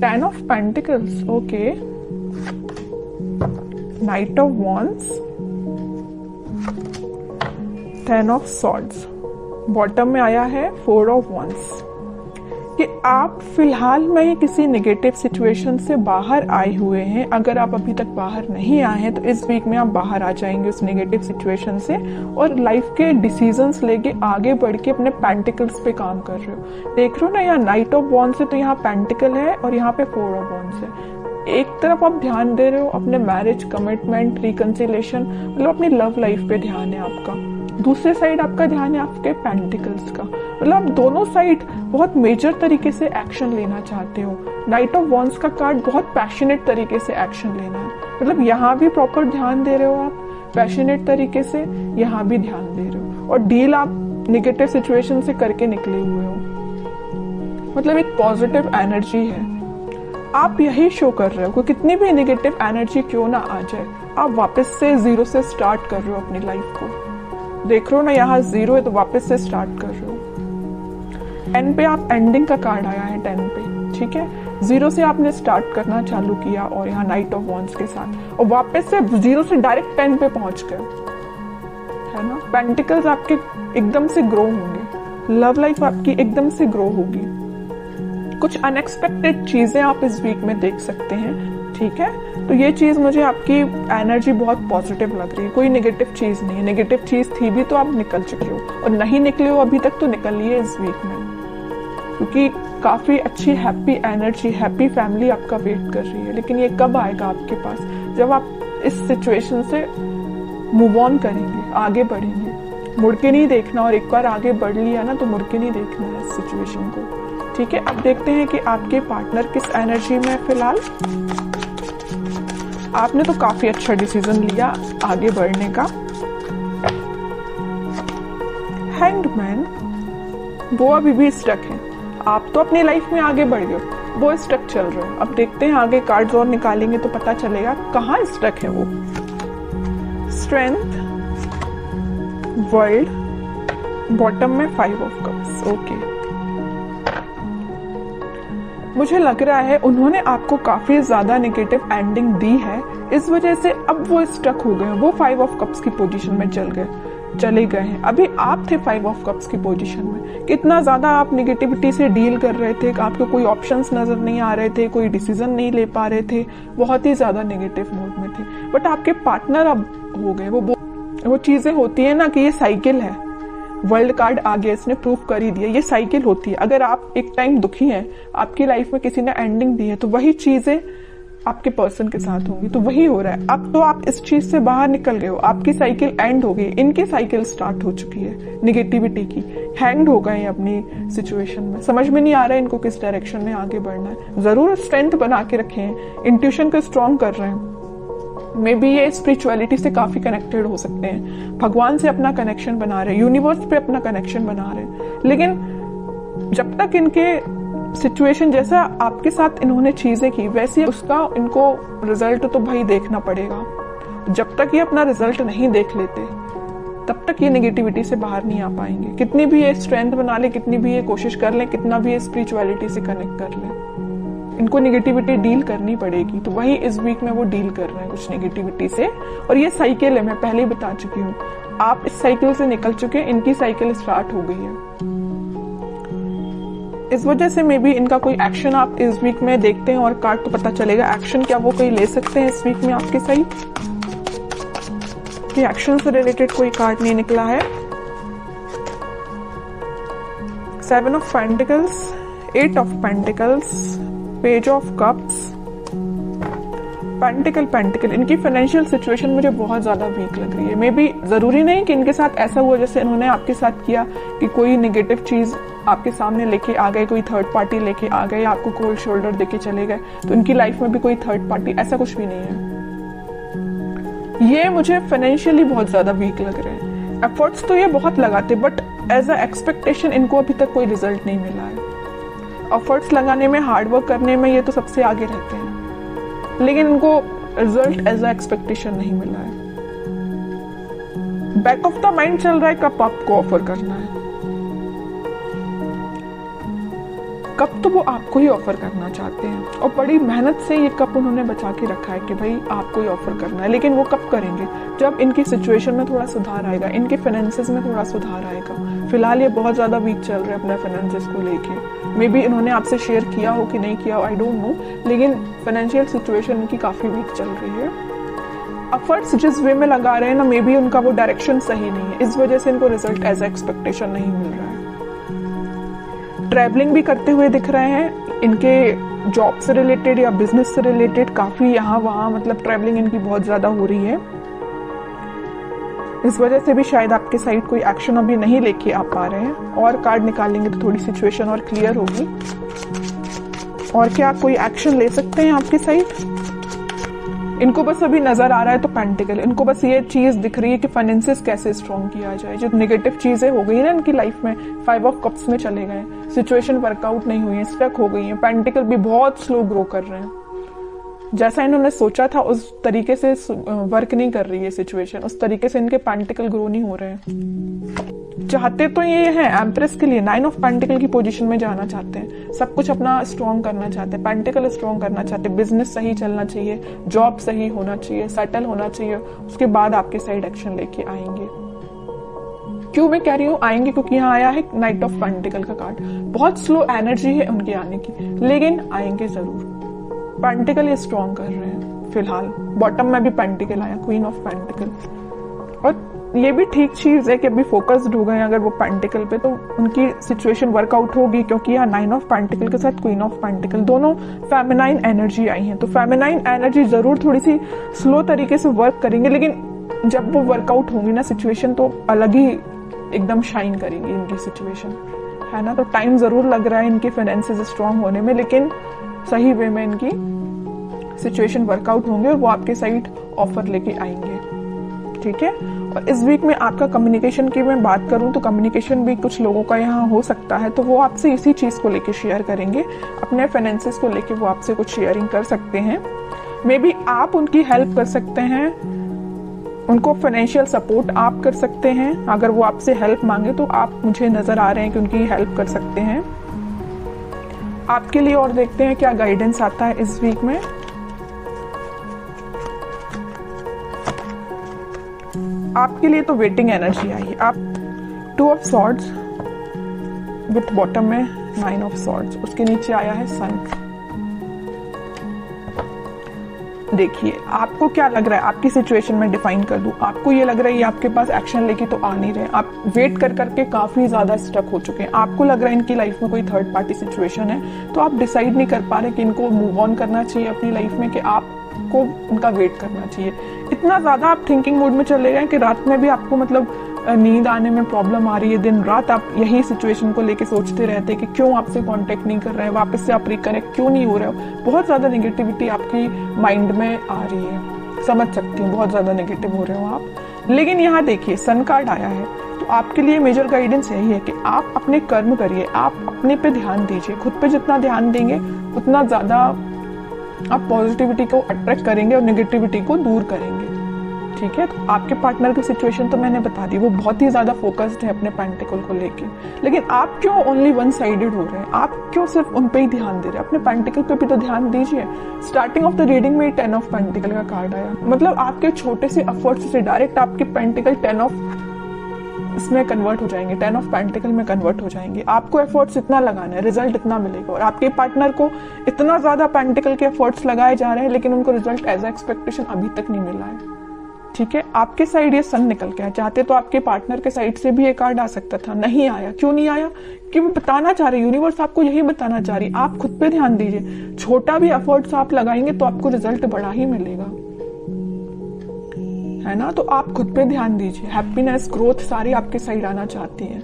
10 of Pentacles, okay, Knight of Wands, 10 of Swords, bottom में आया है 4 of Wands कि आप फिलहाल में किसी नेगेटिव सिचुएशन से बाहर आए हुए हैं। अगर आप अभी तक बाहर नहीं आए हैं तो इस वीक में आप बाहर आ जाएंगे उस नेगेटिव सिचुएशन से और लाइफ के डिसीजंस लेके आगे बढ़ के अपने पेंटिकल्स पे काम कर रहे हो। देख रहे हो ना, यहाँ नाइट ऑफ वॉन्ड्स है तो यहाँ पेंटिकल है और यहाँ पे 4 ऑफ वॉन्ड्स है। एक तरफ आप ध्यान दे रहे हो अपने मैरिज, कमिटमेंट, रिकंसिलेशन, मतलब अपनी लव लाइफ पे ध्यान है आपका। दूसरे साइड आपका ध्यान है आपके पेंटिकल्स का, मतलब आप दोनों साइड बहुत मेजर तरीके से एक्शन लेना चाहते हो। नाइट ऑफ वॉन्ड्स का कार्ड बहुत पैशनेट तरीके से एक्शन लेना है, मतलब यहाँ भी प्रॉपर ध्यान दे रहे हो आप पैशनेट तरीके से, यहाँ भी ध्यान दे रहे हो और डील आप नेगेटिव सिचुएशन से करके निकले हुए हो। मतलब एक पॉजिटिव एनर्जी है, आप यही शो कर रहे हो कि कितनी भी नेगेटिव एनर्जी क्यों ना आ जाए, आप वापस से जीरो से स्टार्ट कर रहे हो अपनी लाइफ को। देख रहे हो ना, यहाँ 0 है तो वापस से स्टार्ट कर रहे हो। 10 पे आप एंडिंग का कार्ड आया है 10 पे, ठीक है, 0 से आपने स्टार्ट करना चालू किया और यहाँ नाइट ऑफ वॉन्ड्स के साथ और वापस से 0 से डायरेक्ट 10 पे पहुंच गए, है ना। पेंटिकल्स आपके एकदम से ग्रो होंगे, लव लाइफ आपकी एकदम से ग्रो होगी। कुछ अनएक्सपेक्टेड चीजें आप इस वीक में देख सकते हैं, ठीक है। तो ये चीज मुझे आपकी एनर्जी बहुत पॉजिटिव लग रही है, कोई नेगेटिव चीज नहीं है। नेगेटिव चीज थी भी तो आप निकल चुके हो और नहीं निकले हो अभी तक तो निकलिए इस वीक में, क्योंकि काफी अच्छी हैप्पी एनर्जी, हैप्पी फैमिली आपका वेट कर रही है। लेकिन ये कब आएगा आपके पास, जब आप इस सिचुएशन से मूव ऑन करेंगे, आगे बढ़ेंगे। मुड़ के नहीं देखना, और एक बार आगे बढ़ लिया ना तो मुड़ के नहीं देखना है इस सिचुएशन को, ठीक है। अब देखते हैं कि आपके पार्टनर किस एनर्जी में है फिलहाल। आपने तो काफी अच्छा डिसीजन लिया आगे बढ़ने का। हैंगमैन, वो अभी भी स्टक है, आप तो अपनी लाइफ में आगे बढ़ गए, वो स्टक चल रहे हैं। अब देखते हैं आगे कार्ड्स और निकालेंगे तो पता चलेगा कहाँ स्टक है वो। स्ट्रेंथ, वर्ल्ड, बॉटम में 5 ऑफ कप्स, ओके। मुझे लग रहा है उन्होंने आपको काफी ज्यादा नेगेटिव एंडिंग दी है, इस वजह से अब वो स्टक हो गए, वो 5 ऑफ कप्स की पोजीशन में चले गए हैं। अभी आप थे 5 ऑफ कप्स की पोजीशन में, कितना ज्यादा आप नेगेटिविटी से डील कर रहे थे, आपको कोई ऑप्शंस नजर नहीं आ रहे थे, कोई डिसीजन नहीं ले पा रहे थे, बहुत ही ज्यादा नेगेटिव मोड में थे। बट आपके पार्टनर अब हो गए, वो चीजें होती है ना कि ये साइकिल है। वर्ल्ड कार्ड आ गया, इसने प्रूव कर ही दिया, ये साइकिल होती है। अगर आप एक टाइम दुखी हैं, आपकी लाइफ में किसी ने एंडिंग दी है, तो वही चीजें आपके पर्सन के साथ होंगी, तो वही हो रहा है। अब तो आप इस चीज से बाहर निकल गए हो, आपकी साइकिल एंड हो गई, इनकी साइकिल स्टार्ट हो चुकी है नेगेटिविटी की। हैंग्ड हो गए अपनी सिचुएशन में, समझ में नहीं आ रहा है इनको किस डायरेक्शन में आगे बढ़ना है। जरूर स्ट्रेंथ बना के रखे हैं, इंट्यूशन को स्ट्रॉन्ग कर रहे हैं, मे बी ये स्पिरिचुअलिटी से काफी कनेक्टेड हो सकते हैं, भगवान से अपना कनेक्शन बना रहे हैं, यूनिवर्स पे अपना कनेक्शन बना रहे हैं। लेकिन जब तक इनके सिचुएशन जैसा आपके साथ इन्होंने चीजें की वैसे उसका इनको रिजल्ट तो भाई देखना पड़ेगा। जब तक ये अपना रिजल्ट नहीं देख लेते तब तक ये नेगेटिविटी से बाहर नहीं आ पाएंगे। कितनी भी ये स्ट्रेंथ बना ले, कितनी भी ये कोशिश कर ले, कितना भी ये स्पिरिचुअलिटी से कनेक्ट कर ले, इनको नेगेटिविटी डील करनी पड़ेगी। तो वही इस वीक में वो डील कर रहे हैं कुछ नेगेटिविटी से, और ये साइकिल है, मैं पहले ही बता चुकी हूँ। आप इस साइकिल से निकल चुके हैं, इनकी साइकिल स्टार्ट हो गई है। इस वजह से मे बी इनका कोई एक्शन आप इस वीक में देखते हैं और कार्ड तो पता चलेगा एक्शन क्या वो कोई ले सकते हैं इस वीक में आपके सही। कि एक्शन से रिलेटेड कोई कार्ड नहीं निकला है। 7 of pentacles, 8 of pentacles, page of cups, pentacle. इनकी फाइनेंशियल सिचुएशन मुझे बहुत ज्यादा वीक लग रही है। मे बी जरूरी नहीं कि इनके साथ ऐसा हुआ जैसे इन्होंने आपके साथ किया कि कोई नेगेटिव चीज आपके सामने लेके आ गए, कोई थर्ड पार्टी लेके आ गए, आपको कोल्ड शोल्डर देके चले गए। तो इनकी लाइफ में भी कोई थर्ड पार्टी, ऐसा कुछ भी नहीं है। ये मुझे फाइनेंशियली बहुत ज्यादा वीक लग रहे हैं। एफर्ट्स तो ये बहुत लगाते, बट एज अ एक्सपेक्टेशन इनको अभी तक कोई रिजल्ट नहीं मिला है। एफर्ट्स लगाने में, हार्डवर्क करने में ये तो सबसे आगे रहते हैं, लेकिन इनको रिजल्ट एज अ एक्सपेक्टेशन नहीं मिला है। बैक ऑफ द माइंड चल रहा है कब आपको ऑफर करना है, कप तो वो आपको ही ऑफर करना चाहते हैं और बड़ी मेहनत से ये कप उन्होंने बचा के रखा है कि भाई आपको ही ऑफर करना है। लेकिन वो कब करेंगे? जब इनकी सिचुएशन में थोड़ा सुधार आएगा, इनके फाइनेंसेस में थोड़ा सुधार आएगा। फिलहाल ये बहुत ज़्यादा वीक चल रहे हैं अपने फाइनेंसेस को लेके। मे बी इन्होंने आपसे शेयर किया हो कि नहीं किया हो, आई डोंट नो, लेकिन फाइनेंशियल सिचुएशन इनकी काफ़ी वीक चल रही है। एफर्ट्स जिस वे में लगा रहे हैं ना, मे बी उनका वो डायरेक्शन सही नहीं है, इस वजह से इनको रिजल्ट एज एक्सपेक्टेशन नहीं मिल रहा है। ट्रैवलिंग भी करते हुए दिख रहे हैं, इनके जॉब से रिलेटेड या बिजनेस से रिलेटेड काफी यहाँ वहाँ मतलब ट्रैवलिंग इनकी बहुत ज्यादा हो रही है। इस वजह से भी शायद आपके साइड कोई एक्शन अभी नहीं लेके आ पा रहे हैं। और कार्ड निकालेंगे तो थोड़ी सिचुएशन और क्लियर होगी। और क्या कोई एक्शन ले सकते हैं आपकी साइड? इनको बस अभी नजर आ रहा है तो पेंटिकल, इनको बस ये चीज दिख रही है कि फाइनेंसेस कैसे स्ट्रॉन्ग किया जाए। जो नेगेटिव चीजें हो गई ना इनकी लाइफ में, 5 ऑफ कप्स में चले गए, सिचुएशन वर्कआउट नहीं हुई है, स्टक हो गई है। पेंटिकल भी बहुत स्लो ग्रो कर रहे हैं, जैसा इन्होंने सोचा था उस तरीके से वर्क नहीं कर रही है सिचुएशन, उस तरीके से इनके पेंटिकल ग्रो नहीं हो रहे हैं। चाहते तो ये है एम्प्रेस के लिए 9 ऑफ पेंटिकल की पोजीशन में जाना चाहते हैं, सब कुछ अपना स्ट्रॉन्ग करना चाहते हैं, पेंटिकल स्ट्रॉन्ग करना चाहते हैं, बिजनेस सही चलना चाहिए, जॉब सही होना चाहिए, सेटल होना चाहिए, उसके बाद आपके साइड एक्शन लेके आएंगे। क्यों मैं कह रही हूँ आएंगे? क्योंकि यहाँ आया है नाइट ऑफ पेंटिकल का कार्ड। बहुत स्लो एनर्जी है उनके आने की, लेकिन आएंगे जरूर। पेंटिकल ये स्ट्रॉन्ग कर रहे हैं फिलहाल। बॉटम में भी पेंटिकल आया, क्वीन ऑफ पेंटिकल। और ये भी ठीक चीज है कि अभी फोकस्ड हो गए अगर वो पेंटिकल पे, तो उनकी सिचुएशन वर्कआउट होगी। क्योंकि यहाँ 9 ऑफ पेंटिकल के साथ क्वीन ऑफ पेंटिकल, दोनों फेमिनाइन एनर्जी आई है, तो फेमिनाइन एनर्जी जरूर थोड़ी सी स्लो तरीके से वर्क करेंगे, लेकिन जब वो वर्कआउट होंगी ना सिचुएशन, तो अलग ही एकदम शाइन करेंगी इनकी सिचुएशन, है ना। तो टाइम जरूर लग रहा है इनके फाइनेंसेस स्ट्रॉन्ग होने में, लेकिन सही वे में इनकी सिचुएशन वर्कआउट होंगे और वो आपके साइड ऑफर लेके आएंगे, ठीक है। और इस वीक में आपका कम्युनिकेशन की मैं बात करूं तो कम्युनिकेशन भी कुछ लोगों का यहाँ हो सकता है, तो वो आपसे इसी चीज को लेके शेयर करेंगे, अपने फाइनेंसेस को लेके वो आपसे कुछ शेयरिंग कर सकते हैं। मे बी आप उनकी हेल्प कर सकते हैं, उनको फाइनेंशियल सपोर्ट आप कर सकते हैं। अगर वो आपसे हेल्प मांगे तो आप, मुझे नजर आ रहे हैं कि उनकी हेल्प कर सकते हैं आपके लिए। और देखते हैं क्या गाइडेंस आता है इस वीक में। आपके लिए तो वेटिंग एनर्जी आई है। आप 2 ऑफ सॉर्ड्स विथ बॉटम में 9 ऑफ सॉर्ड्स, उसके नीचे आया है सन। देखिए आपको क्या लग रहा है, आपकी सिचुएशन में डिफाइन कर दूं। आपको ये लग रहा है ये आपके पास एक्शन लेके तो आ नहीं रहे, आप वेट कर करके काफी ज्यादा स्टक हो चुके हैं। आपको लग रहा है इनकी लाइफ में कोई थर्ड पार्टी सिचुएशन है, तो आप डिसाइड नहीं कर पा रहे कि इनको मूव ऑन करना चाहिए अपनी लाइफ में, कि आपको उनका वेट करना चाहिए। इतना ज्यादा आप थिंकिंग मोड में चले गए कि रात में भी आपको मतलब नींद आने में प्रॉब्लम आ रही है। दिन रात आप यही सिचुएशन को लेके सोचते रहते हैं कि क्यों आपसे कांटेक्ट नहीं कर रहे हैं, वापस से आप रिकनेक्ट क्यों नहीं हो रहे हो। बहुत ज्यादा नेगेटिविटी आपकी माइंड में आ रही है, समझ सकती हूँ, बहुत ज्यादा नेगेटिव हो रहे हो आप। लेकिन यहाँ देखिए सन कार्ड आया है, तो आपके लिए मेजर गाइडेंस यही है कि आप अपने कर्म करिए, आप अपने पे ध्यान दीजिए। खुद पे जितना ध्यान देंगे उतना ज्यादा आप पॉजिटिविटी को अट्रैक्ट करेंगे और नेगेटिविटी को दूर करेंगे, ठीक है। तो आपके पार्टनर की सिचुएशन तो मैंने बता दी, वो बहुत ही ज्यादा फोकस्ड है अपने पेंटिकल को लेके। लेकिन आप क्यों ओनली वन साइडेड हो रहे हैं? आप क्यों सिर्फ उन पे ही ध्यान दे रहे हैं? अपने पेंटिकल पे भी तो ध्यान दीजिए। स्टार्टिंग ऑफ द रीडिंग में 10 ऑफ पेंटिकल का कार्ड आया, मतलब आपके छोटे से एफर्ट्स से डायरेक्ट आपके पेंटिकल 10 ऑफ इसमें कन्वर्ट हो जाएंगे, 10 ऑफ पेंटिकल में कन्वर्ट हो जाएंगे। आपको एफर्ट्स इतना लगाना है, रिजल्ट इतना मिलेगा। और आपके पार्टनर को इतना ज्यादा पेंटिकल के एफर्ट्स लगाए जा रहे हैं, लेकिन उनको रिजल्ट एज एक्सपेक्टेशन अभी तक नहीं मिला है, ठीक है। आपके साइड ये सन निकल के आया, चाहते तो आपके पार्टनर के साइड से भी ये कार्ड आ सकता था, नहीं आया। क्यों नहीं आया? कि वो बताना चाह रहे, यूनिवर्स आपको यही बताना चाह रही, आप खुद पे ध्यान दीजिए। छोटा भी एफर्ट्स आप लगाएंगे तो आपको रिजल्ट बड़ा ही मिलेगा, है ना। तो आप खुद पे ध्यान दीजिए। हैप्पीनेस, ग्रोथ सारी आपके साइड आना चाहती है।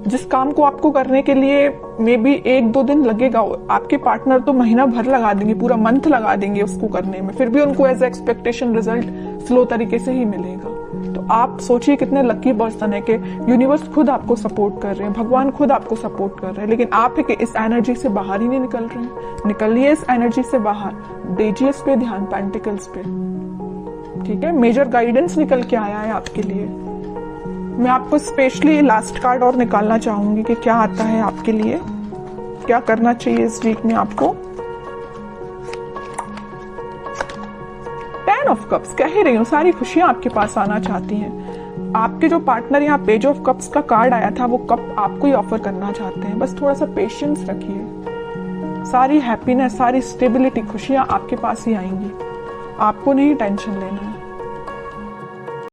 जिस काम को आपको करने के लिए मे बी 1-2 दिन लगेगा, आपके पार्टनर तो महीना भर लगा देंगे, पूरा मंथ लगा देंगे उसको करने में, फिर भी उनको एज एक्सपेक्टेशन रिजल्ट स्लो तरीके से ही मिलेगा। तो आप सोचिए कितने लकी पर्सन है कि यूनिवर्स खुद आपको सपोर्ट कर रहे हैं, भगवान खुद आपको सपोर्ट कर रहे हैं, लेकिन आप है इस एनर्जी से बाहर ही नहीं निकल रहे हैं। निकलिए इस एनर्जी से बाहर, दीजिए इस पे ध्यान, पेंटिकल्स पे, ठीक है। मेजर गाइडेंस निकल के आया है आपके लिए। मैं आपको स्पेशली लास्ट कार्ड और निकालना चाहूंगी कि क्या आता है आपके लिए। क्या करना चाहिए इस वीक में आपको? 10 ऑफ कप्स, कह ही रही हूँ सारी खुशियां आपके पास आना चाहती हैं। आपके जो पार्टनर यहाँ पेज ऑफ कप्स का कार्ड आया था वो कप आपको ही ऑफर करना चाहते हैं। बस थोड़ा सा पेशेंस रखिए, सारी हैप्पीनेस, सारी स्टेबिलिटी, खुशियां आपके पास ही आएंगी। आपको नहीं टेंशन लेना है।